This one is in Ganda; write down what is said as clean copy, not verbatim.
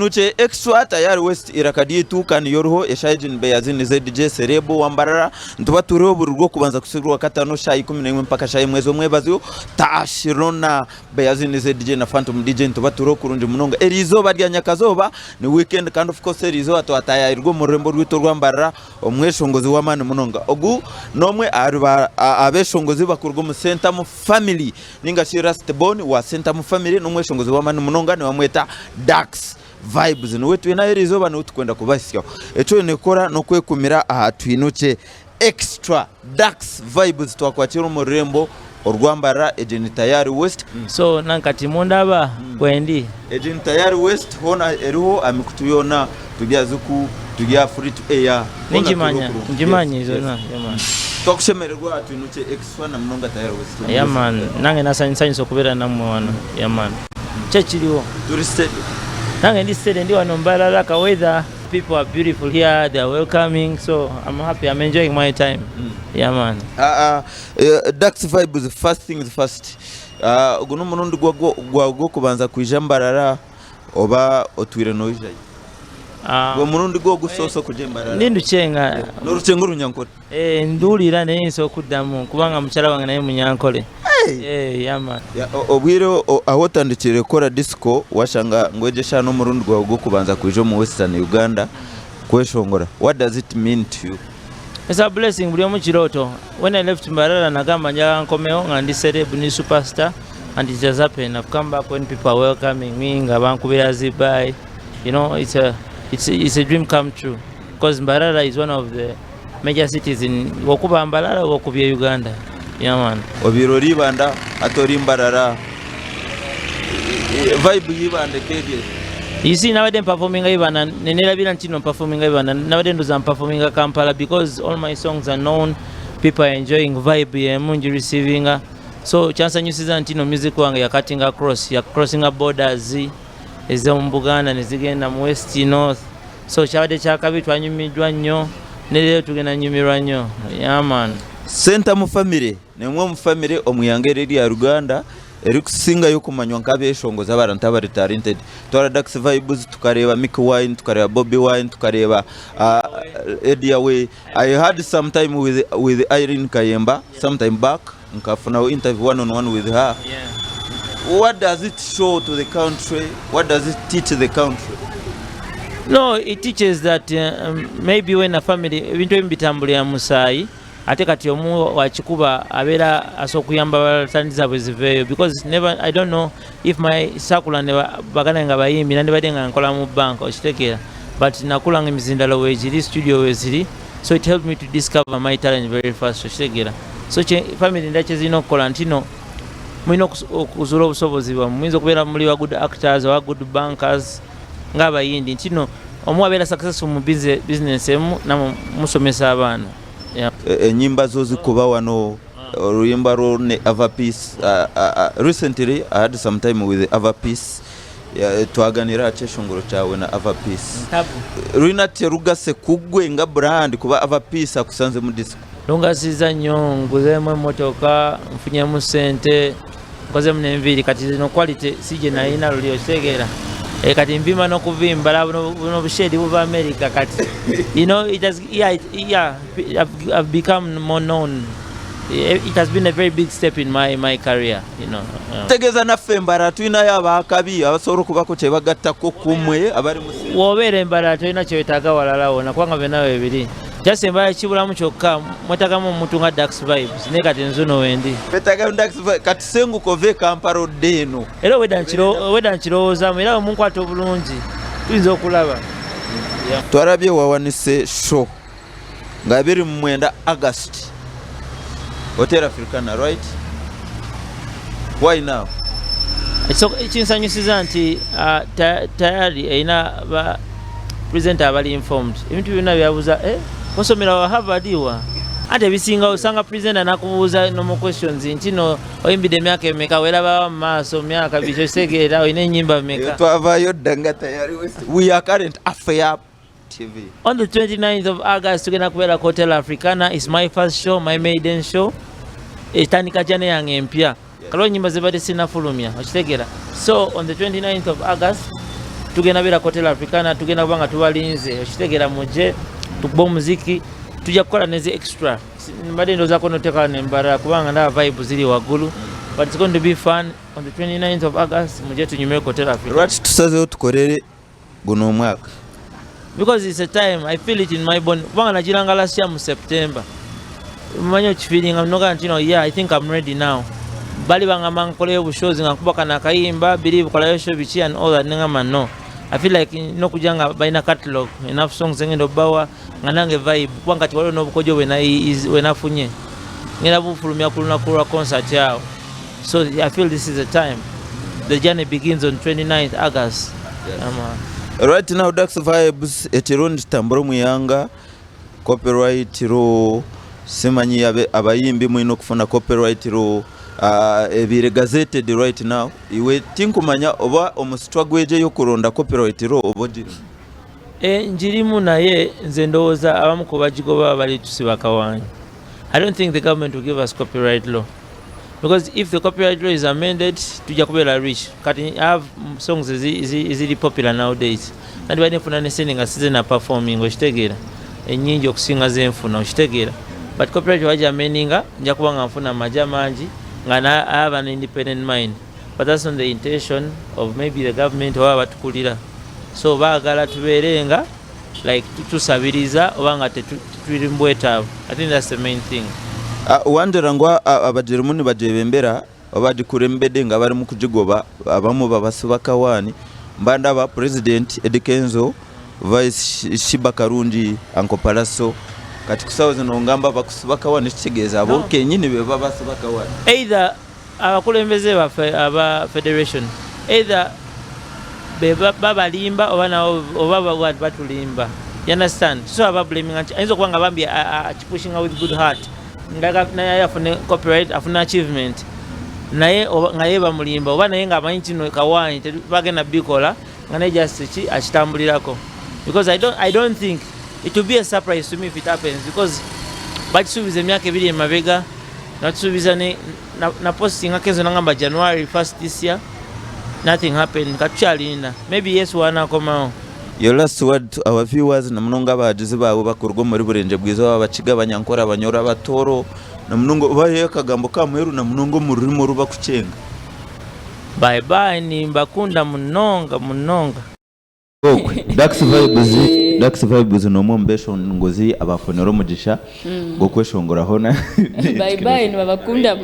twinuche extra tayari West irakadiye tukani yoroho eshayijin beyazini ZDJ Serebo Wambarara ntuba turiho bururwo kubanza kusigurwa katano shayi 11 mpaka shayi mwezi omwebaziyo tashirona beyazini ZDJ na Phantom DJ ntuba turiho kurunje munonga erizoba rya Nyakazoba ni weekend kandi of course erizo atwatayirwo mu rembo rwito rwambarara omweshongozi w'amani munonga ogu nomwe abeshongozi bakurwa mu Center mu family ninga Shirastebone wa Center mu family nomweshongozi w'amani munonga ni wamweta Dax vibes no wetu na erizo bano tukwenda kubasya echo nekora no kwekumira aha twinuche extra Dax vibes twakwachira mu rembo orwambara ejeni tayari West so nankati mundaba kwendi ejeni tayari West hona eriho amikutuyona tujyazuku tujya free to air njimanya izo na yaman twakushemererwa twinuche extra na munonga tayari West yaman nange nasanyisa kubera namwe wano yaman chechiliwo tourist nange ndi stay ndi wano Mbarara ka weather people are beautiful here they are welcoming so I'm happy I'm enjoying my time yeah man Dax vibes first things first guno munundi gwo kubanza kwijambarara oba otwire noije gwo munundi gwo gusoso kujembarara nindu chenga noruchengo runyankole ndulira naye so kuddamu kubanga mukyala wange naye munyankole yama obwiro ahotandikire kora disco washanga ngwejesha no murundi gwo kubanza kwijo mu Western Uganda kweshongora what does it mean to you? It's a blessing buli mu kiroto when I left Mbarara nagamba njala nkomeo nga ndi celeb ni superstar and it has happened I've come back when people are welcoming me nga bankubira zibai you know it's a dream come true because Mbarara is one of the major cities in Wokuba Mbarara Wokubye Uganda. Yeah man. Obirori banda atori Mbarara vibe yibande kege. You see nowadays performing ibana nenelabira ntino performing ibana nowadays nduzam performing Kampala because all my songs are known, people are enjoying vibe munji receiving so chance nyusiza ntino music wange ya cutting across ya crossing borders eze mu Buganda nezigenda mu West North so chawade chakabitwa nyumidwa nnyo nelero tugenda nyumirwa nnyo. Yeah man. Center mu family nemwe mu family omuyangereri ya Uganda eri kusinga yo kumanywa nkabeshongoza abantu abari talented twara Dax vibes tukareba Mick Wine tukareba Bobby Wine tukareba Eddie Away I had some time with Irene Kayemba sometime back nkafuna interview one on one with her. Yeah. What does it show to the country? What does it teach the country? No, it teaches that maybe when a family ebintu ebitambulira musaayi ate kati omu wachikuba abera asokuyamba batandiza bweziveyo because never I don't know if my circle ne bagana nga bayimbi nande badenga nkola mu bank okitekera but nakulanga emizindalo wejiri studio weziri so it helped me to discover my talent very fast okitekera so family ndache zino kola ntino mwino okuzula obusobozi bwa mwinzo kubera muli wa good actors wa good bankers ngaba yindi ntino omu abera successful mu business emu na musomesa abana. Yeah. Enyimba zo zikuba wano ruyimba ro ne Avapeace recently I had some time with Avapeace twaganira cheshongoro chawe na Avapeace ruina terugase kugwe nga brand kuba Avapeace akusanze mu disco longasiza nnyo nguzemu motoka mfunye mu sente ngoze mu enviri kati no quality sije na ina lyo segera kati mbima no kuvimba no bushedi buva America kati you know it has I've become more known. It has been a very big step in my career, you know. Tegeza na Mbara twina yaba akabi abasoro kubako chebagatta ko kumwe abari musi wobere Mbara twina chewetaga walalawo nakwanga benawe bibiri just Mbara kibulamu kyokka mwetagamu omuntu nga Dax vibes ne kati nzuno wendi betaga Dax vibes kati sengu kove Kampala deno era wedanchirowooza era omuntu ato bulungi tuyinza okulaba twarabye wawanise show nga 29 August Hotel Africana, right? Why now? So chinsanyusiza nti tayari ina ba presenter abali informed ebintu byonna byabuza osomera wa Harvard wa ate bisinga osanga presenter nakubuza no questions ntino oyimbide emyaka emeka wera ba maaso myaka bicho segera ine enyimba meka twavayo danga tayari we are current affair TV. On the 29th of August tugenda kubera Hotel Africana is my first show, my maiden show. Etandika jane yange empya. Kalo nyimba zebade sinafulumya okitegera. So on the 29th of August tugenda beera Hotel Africana tugenda kubanga tubalinze okitegera muje tukuba omuziki tujja kukola nezi extra mbadde ndoozaako noteekala nembala kubanga ndaba vibe ziri waggulu but it's going to be fun on the 29th of August muje tunyumire Hotel Africa. Lwaki tusazeewo tukolere guno omwaka? Because it's a time I feel it in my bone kubanga nagiranga last year mu September mmanyi okifeelinga mnoga nti yeah I think I'm ready now bali bangamba nkoleyo bushozi nga nkuba kana akayimba believe kolayo show biki and all that nengamba no I feel like nokujja nga balina catalog enough songs engenda obbawa nga nange vibe kubanga kati waliwo n'obukojo wenafunye ngenda bufulumya ku lunaku lwa concert yawo so I feel this is the time the journey begins on 29th August. Right now Dax Vibes etirundi tamburo muyanga copyright ro simanyi abayimbi mwino kufuna copyright ro ebire gazetted right now iwe tinkumanya oba omustruggle yo kuronda copyright ro obodi njirimu naye nze ndowooza abamu ku bagigoba bali tusibaka wanyu. I don't think the government will give us copyright law because if the copyright law is amended tujja kubeera rich kati I have songs iziri popular nowadays and banefuna nesene nga size na performing okitegeera ennyingi okusinga zenfuna okitegeera but copyright wajja ameninga nja kuba nga nfuna amagye mangi nga I have an independent mind but that's not the intention of maybe the government oba batukulira so baagala tubeerenga like tusabiriza oba nga tetuli mbwetaavu. I think that's the main thing. Wandera ngwa abajerumuni bajebembera abagikurembede nga bari mu kujigoba abamu babasubaka wani mbanda ba president Eddy Kenzo vice Shiba Karungi Uncle Palaso kati kusawoze nongamba bakusubaka wani kitegeeza abo kenyini be babasubaka wani either abakulembeze aba federation either be babalimba oba batulimba you understand so aba blaming anzo kwanga bambi pushing out with good heart ndaga naye afune copyright afune achievement naye ngaye bamulimba oba naye nga amanyi kino kawanyi bagenda bikola nga naye just akitambulirako because I don't think it will be a surprise to me if it happens because bakisuubiza emyaka ebiri emabega nakisuubiza na posting akenzo nangamba January 1st this year nothing happened katuchalinda maybe yes wanakomawo. Your last word to our viewers na munonga abagizi bawe bakurwa muri burenje bwiza babaciga abanyankora abanyora abatoro na munongo baye kagambo ka mweru na munongo murimo ruba kucenga bye bye ni mbakunda munonga okwe Dax Vibes no mombesho ngozi abafonero mugisha go kweshongora hona bye bye ni babakunda